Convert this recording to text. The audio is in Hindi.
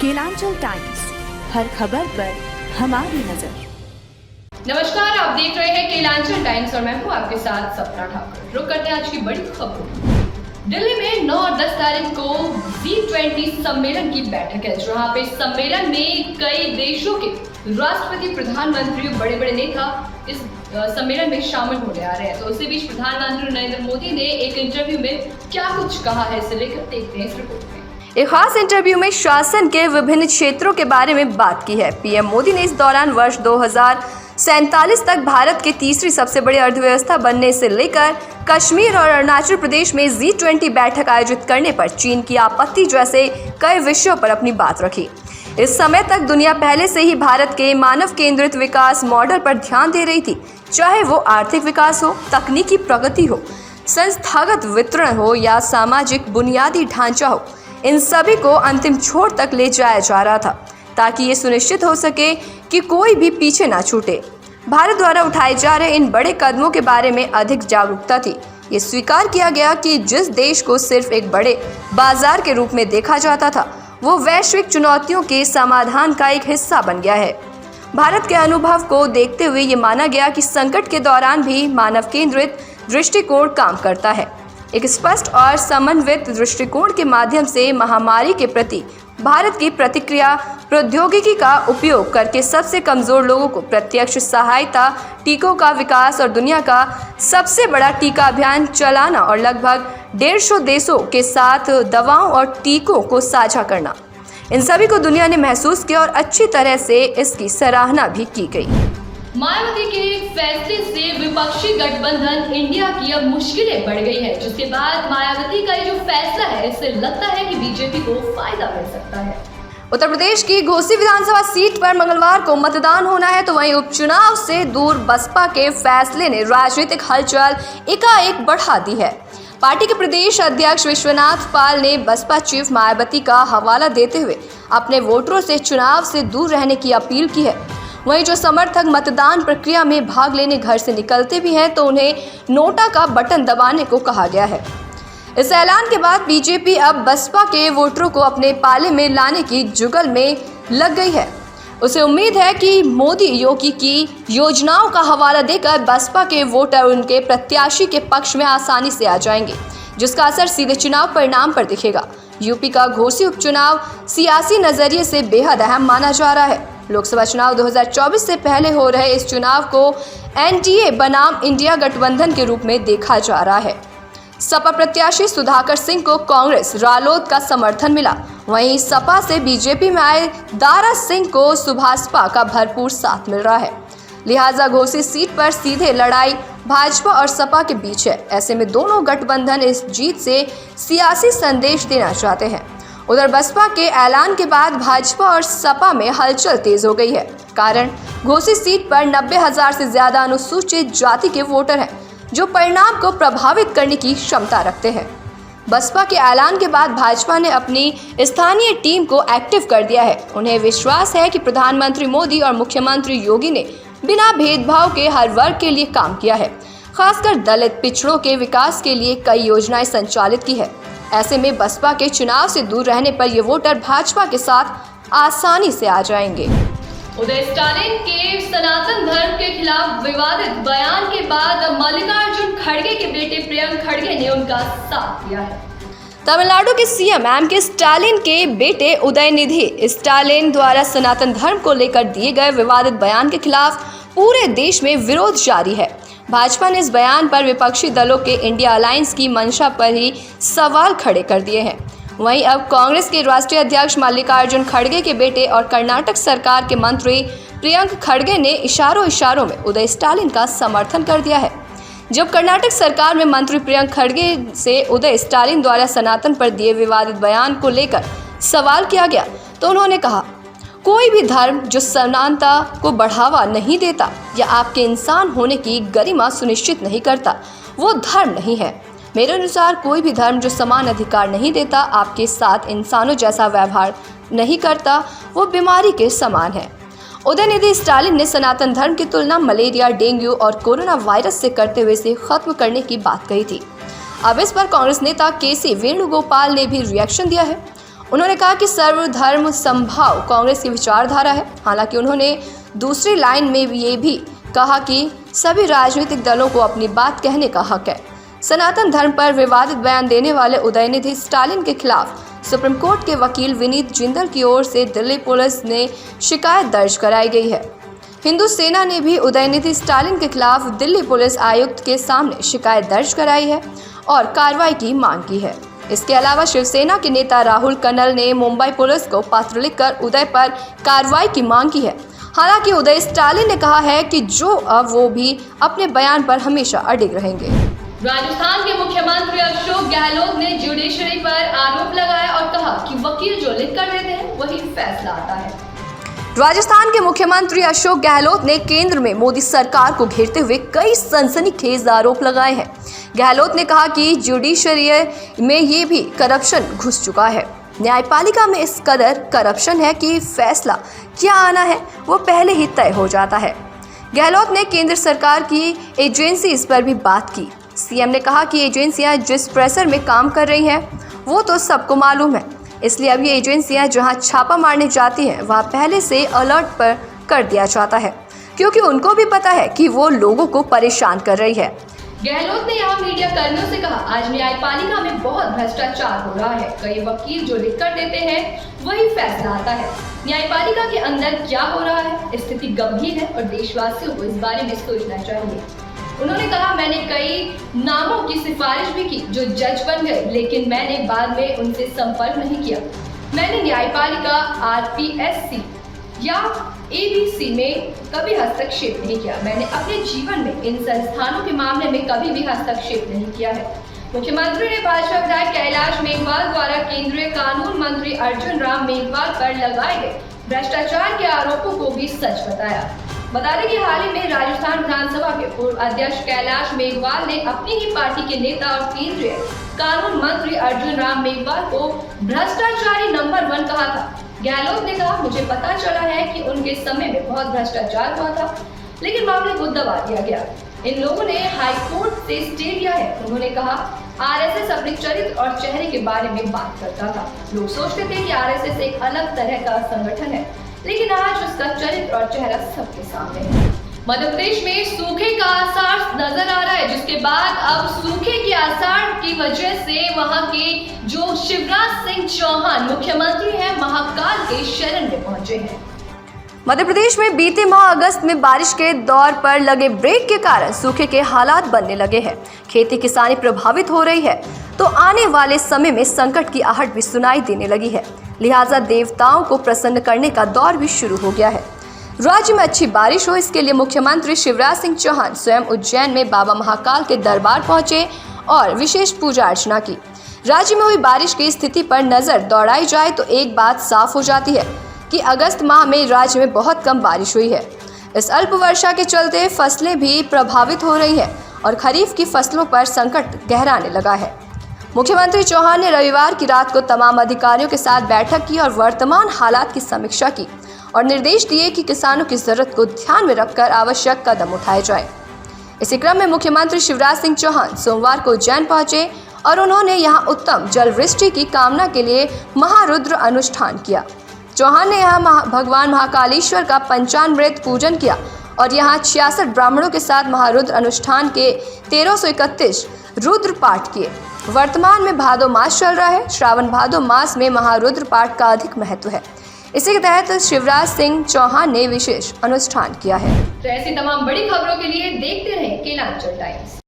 केलांचल टाइम्स, हर खबर पर हमारी नजर। नमस्कार, आप देख रहे हैं केलांचल टाइम्स और मैं हूं आपके साथ सपना ठाकुर। रुक करते हैं आज की बड़ी खबरों। दिल्ली में 9 और 10 तारीख को G20 सम्मेलन की बैठक है, जहां पे सम्मेलन में कई देशों के राष्ट्रपति, प्रधानमंत्री, बड़े बड़े नेता इस सम्मेलन में शामिल होने आ रहे हैं। तो इसी बीच प्रधानमंत्री नरेंद्र मोदी ने एक इंटरव्यू में क्या कुछ कहा है, इसे लेकर देखते हैं इस रिपोर्ट में। एक खास इंटरव्यू में शासन के विभिन्न क्षेत्रों के बारे में बात की है। पीएम मोदी ने इस दौरान वर्ष 2047 तक भारत के तीसरी सबसे बड़ी अर्थव्यवस्था बनने से लेकर कश्मीर और अरुणाचल प्रदेश में G20 बैठक आयोजित करने पर चीन की आपत्ति जैसे कई विषयों पर अपनी बात रखी। इस समय तक दुनिया पहले से ही भारत के मानव केंद्रित विकास मॉडल पर ध्यान दे रही थी, चाहे वो आर्थिक विकास हो, तकनीकी प्रगति हो, संस्थागत वितरण हो या सामाजिक बुनियादी ढांचा हो। इन सभी को अंतिम छोर तक ले जाया जा रहा था ताकि ये सुनिश्चित हो सके कि कोई भी पीछे ना छूटे। भारत द्वारा उठाए जा रहे इन बड़े कदमों के बारे में अधिक जागरूकता थी। ये स्वीकार किया गया कि जिस देश को सिर्फ एक बड़े बाजार के रूप में देखा जाता था, वो वैश्विक चुनौतियों के समाधान का एक हिस्सा बन गया है। भारत के अनुभव को देखते हुए ये माना गया कि संकट के दौरान भी मानव केंद्रित दृष्टिकोण काम करता है। एक स्पष्ट और समन्वित दृष्टिकोण के माध्यम से महामारी के प्रति भारत की प्रतिक्रिया प्रौद्योगिकी का उपयोग करके सबसे कमजोर लोगों को प्रत्यक्ष सहायता, टीकों का विकास और दुनिया का सबसे बड़ा टीका अभियान चलाना और लगभग 150 देशों के साथ दवाओं और टीकों को साझा करना, इन सभी को दुनिया ने महसूस किया और अच्छी तरह से इसकी सराहना भी की गई। मायावती के फैसले से विपक्षी गठबंधन इंडिया की अब मुश्किलें बढ़ गई है, जिसके बाद मायावती का ये जो फैसला है, इससे लगता है कि बीजेपी को फायदा मिल सकता है। उत्तर प्रदेश की घोसी विधानसभा सीट पर मंगलवार को मतदान होना है, तो वहीं उपचुनाव से दूर बसपा के फैसले ने राजनीतिक हलचल एकाएक बढ़ा दी है। पार्टी के प्रदेश अध्यक्ष विश्वनाथ पाल ने बसपा चीफ मायावती का हवाला देते हुए अपने वोटरों से चुनाव से दूर रहने की अपील की है। वहीं जो समर्थक मतदान प्रक्रिया में भाग लेने घर से निकलते भी हैं, तो उन्हें नोटा का बटन दबाने को कहा गया है। इस ऐलान के बाद बीजेपी अब बसपा के वोटरों को अपने पाले में लाने की जुगल में लग गई है। उसे उम्मीद है कि मोदी योगी की योजनाओं का हवाला देकर बसपा के वोटर उनके प्रत्याशी के पक्ष में आसानी से आ जाएंगे, जिसका असर सीधे चुनाव परिणाम पर दिखेगा। यूपी का घोसी उपचुनाव सियासी नजरिए से बेहद अहम माना जा रहा है। लोकसभा चुनाव 2024 से पहले हो रहे इस चुनाव को एनडीए बनाम इंडिया गठबंधन के रूप में देखा जा रहा है। सपा प्रत्याशी सुधाकर सिंह को कांग्रेस रालोद का समर्थन मिला, वहीं सपा से बीजेपी में आए दारा सिंह को सुभाषपा का भरपूर साथ मिल रहा है। लिहाजा घोसी सीट पर सीधे लड़ाई भाजपा और सपा के बीच है। ऐसे में दोनों गठबंधन इस जीत से सियासी संदेश देना चाहते हैं। उधर बसपा के ऐलान के बाद भाजपा और सपा में हलचल तेज हो गई है। कारण घोसी सीट पर 90,000 से ज्यादा अनुसूचित जाति के वोटर हैं, जो परिणाम को प्रभावित करने की क्षमता रखते हैं। बसपा के ऐलान के बाद भाजपा ने अपनी स्थानीय टीम को एक्टिव कर दिया है। उन्हें विश्वास है कि प्रधानमंत्री मोदी और मुख्यमंत्री योगी ने बिना भेदभाव के हर वर्ग के लिए काम किया है। खासकर दलित पिछड़ों के विकास के लिए कई योजनाएं संचालित की है। ऐसे में बसपा के चुनाव से दूर रहने पर ये वोटर भाजपा के साथ आसानी से आ जाएंगे। उधर स्टालिन के सनातन धर्म के खिलाफ विवादित बयान के बाद मल्लिकार्जुन खड़गे के बेटे प्रियंक खड़गे ने उनका साथ दिया है। तमिलनाडु के सीएम के स्टालिन के बेटे उदयनिधि स्टालिन द्वारा सनातन धर्म को लेकर दिए गए विवादित बयान के खिलाफ पूरे देश में विरोध जारी है। भाजपा ने इस बयान पर विपक्षी दलों के इंडिया अलायंस की मंशा पर ही सवाल खड़े कर दिए हैं। वहीं अब कांग्रेस के राष्ट्रीय अध्यक्ष मल्लिकार्जुन खड़गे के बेटे और कर्नाटक सरकार के मंत्री प्रियंक खड़गे ने इशारों में उदय स्टालिन का समर्थन कर दिया है। जब कर्नाटक सरकार में मंत्री प्रियंक खड़गे से उदय स्टालिन द्वारा सनातन पर दिए विवादित बयान को लेकर सवाल किया गया, तो उन्होंने कहा, कोई भी धर्म जो समानता को बढ़ावा नहीं देता या आपके इंसान होने की गरिमा सुनिश्चित नहीं करता, वो धर्म नहीं है। मेरे अनुसार कोई भी धर्म जो समान अधिकार नहीं देता, आपके साथ इंसानों जैसा व्यवहार नहीं करता, वो बीमारी के समान है। उदयनिधि स्टालिन ने सनातन धर्म की तुलना मलेरिया, डेंगू और कोरोना वायरस से करते हुए इसे खत्म करने की बात कही थी। अब इस पर कांग्रेस नेता केसी वेणुगोपाल ने भी रिएक्शन दिया है। उन्होंने कहा कि सर्वधर्म समभाव कांग्रेस की विचारधारा है। हालांकि उन्होंने दूसरी लाइन में ये भी कहा कि सभी राजनीतिक दलों को अपनी बात कहने का हक है। सनातन धर्म पर विवादित बयान देने वाले उदयनिधि स्टालिन के खिलाफ सुप्रीम कोर्ट के वकील विनीत जिंदल की ओर से दिल्ली पुलिस ने शिकायत दर्ज कराई गई है। हिंदू सेना ने भी उदयनिधि स्टालिन के खिलाफ दिल्ली पुलिस आयुक्त के सामने शिकायत दर्ज कराई है और कार्रवाई की मांग की है। इसके अलावा शिवसेना के नेता राहुल कन्नल ने मुंबई पुलिस को पत्र लिखकर उदय पर कार्रवाई की मांग की है। हालांकि उदय स्टालिन ने कहा है कि वो भी अपने बयान पर हमेशा अडिग रहेंगे। राजस्थान के मुख्यमंत्री अशोक गहलोत ने जुडिशरी पर आरोप लगाया और कहा कि वकील जो लिख कर देते हैं वही फैसला आता है। राजस्थान के मुख्यमंत्री अशोक गहलोत ने केंद्र में मोदी सरकार को घेरते हुए कई सनसनीखेज आरोप लगाए हैं। गहलोत ने कहा कि जुडिशरी में ये भी करप्शन घुस चुका है। न्यायपालिका में इस कदर करप्शन है कि फैसला क्या आना है वो पहले ही तय हो जाता है। गहलोत ने केंद्र सरकार की एजेंसीज पर भी बात की। सीएम ने कहा कि एजेंसियां जिस प्रेशर में काम कर रही हैं वो तो सबको मालूम है, इसलिए अब ये एजेंसियां जहां छापा मारने जाती हैं वहां पहले से अलर्ट पर कर दिया जाता है, क्योंकि उनको भी पता है कि वो लोगों को परेशान कर रही है। गहलोत ने यहाँ मीडिया कर्मियों से कहा, आज न्यायपालिका में बहुत भ्रष्टाचार हो रहा है। कई वकील जो लिख कर देते हैं वही फैसला आता है। न्यायपालिका के अंदर क्या हो रहा है, स्थिति गंभीर है और देशवासियों को इस बारे में सोचना चाहिए। उन्होंने कहा, मैंने कई नामों की सिफारिश भी की जो जज बन गए, लेकिन मैंने बाद में उनसे संपर्क नहीं किया। मैंने न्यायपालिका, आरपीएससी या एबीसी में कभी हस्तक्षेप नहीं किया। मैंने अपने जीवन में इन संस्थानों के मामले में कभी भी हस्तक्षेप नहीं किया है। मुख्यमंत्री ने भाजपा विधायक कैलाश मेघवाल द्वारा केंद्रीय कानून मंत्री अर्जुन राम मेघवाल पर लगाए गए भ्रष्टाचार के आरोपों को भी सच बताया। बता दें कि हाल ही में राजस्थान विधानसभा के पूर्व अध्यक्ष कैलाश मेघवाल ने अपनी ही पार्टी के नेता और केंद्रीय कानून मंत्री अर्जुन राम मेघवाल को भ्रष्टाचारी नंबर 1 कहा था। गहलोत ने कहा, मुझे पता चला है कि उनके समय में बहुत भ्रष्टाचार हुआ था, लेकिन मामले को दबा दिया गया। इन लोगों ने हाई कोर्ट से स्टे लिया है। उन्होंने कहा, आरएसएस अपने चरित्र और चेहरे के बारे में बात करता था। लोग सोचते थे कि आरएसएस एक अलग तरह का संगठन है, लेकिन आज उसका चरित्र और चेहरा सबके सामने है। मध्य प्रदेश में सूखे का आसार नजर आ रहा है, जिसके बाद अब सूखे के आसार की वजह से वहां के जो शिवराज सिंह चौहान मुख्यमंत्री हैं, महाकाल के शरण में पहुंचे हैं। मध्य प्रदेश में बीते माह अगस्त में बारिश के दौर पर लगे ब्रेक के कारण सूखे के हालात बनने लगे हैं। खेती किसानी प्रभावित हो रही है, तो आने वाले समय में संकट की आहट भी सुनाई देने लगी है। लिहाजा देवताओं को प्रसन्न करने का दौर भी शुरू हो गया है। राज्य में अच्छी बारिश हो, इसके लिए मुख्यमंत्री शिवराज सिंह चौहान स्वयं उज्जैन में बाबा महाकाल के दरबार पहुंचे और विशेष पूजा अर्चना की। राज्य में हुई बारिश की स्थिति पर नजर दौड़ाई जाए तो एक बात साफ हो जाती है कि अगस्त माह में राज्य में बहुत कम बारिश हुई है। इस अल्प वर्षा के चलते फसलें भी प्रभावित हो रही हैं और खरीफ की फसलों पर संकट गहराने लगा है। मुख्यमंत्री चौहान ने रविवार की रात को तमाम अधिकारियों के साथ बैठक की और वर्तमान हालात की समीक्षा की और निर्देश दिए कि किसानों की जरूरत को ध्यान में रखकर आवश्यक कदम उठाए जाएं। इसी क्रम में मुख्यमंत्री शिवराज सिंह चौहान सोमवार को उज्जैन पहुंचे और उन्होंने यहां उत्तम जल वृष्टि की कामना के लिए महारुद्र अनुष्ठान किया। चौहान ने यहां भगवान महाकालेश्वर का पंचामृत पूजन किया और यहां 66 ब्राह्मणों के साथ महारुद्र अनुष्ठान के 1331 रुद्र पाठ किए। वर्तमान में भादो मास चल रहा है। श्रावण भादो मास में महारुद्र पाठ का अधिक महत्व है। इसी के तहत शिवराज सिंह चौहान ने विशेष अनुष्ठान किया है। तो ऐसी तमाम बड़ी खबरों के लिए देखते रहें केलांचल टाइम्स।